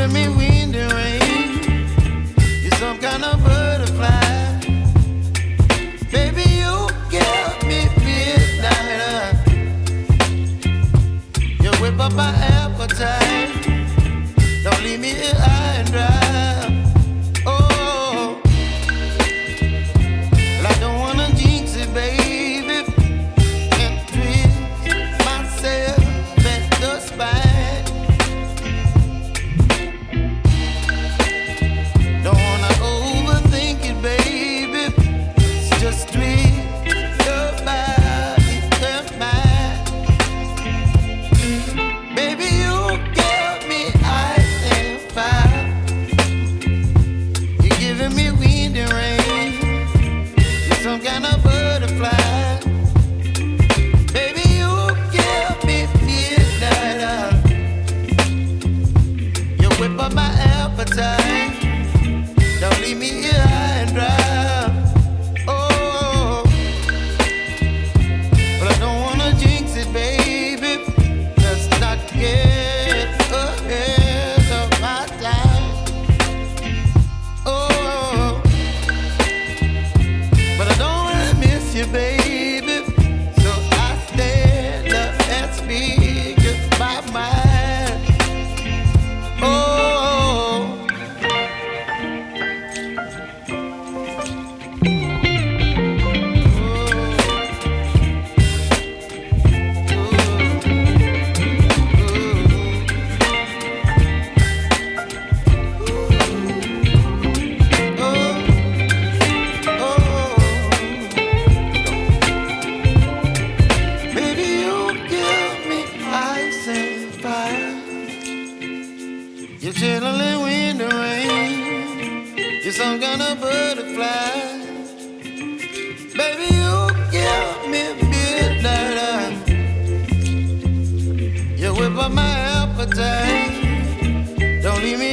giving me wind and rain. You're some kind of butterfly. Baby, you give me midnight. You whip up my appetite. Don't leave me here high and dry. Oh, well, I don't wanna jinx it, baby, and twist myself at the spine. Don't wanna overthink it, baby. It's just twist your body and mine. Baby, you give me ice and fire. You're giving me wind and rain. You're some kind of butterfly. Baby, you give me midnight. You whip up my appetite. Don't leave me here high and dry. Oh, but I don't wanna jinx it, baby. Let's not get ahead of my time. Oh, but I don't wanna miss you, baby. So I stand up and speak my mind. Oh. Baby, you give me ice and fire. You're chilling wind and rain. You're some kind of butterfly. Baby, you give me midnight. You whip up my appetite. Don't leave me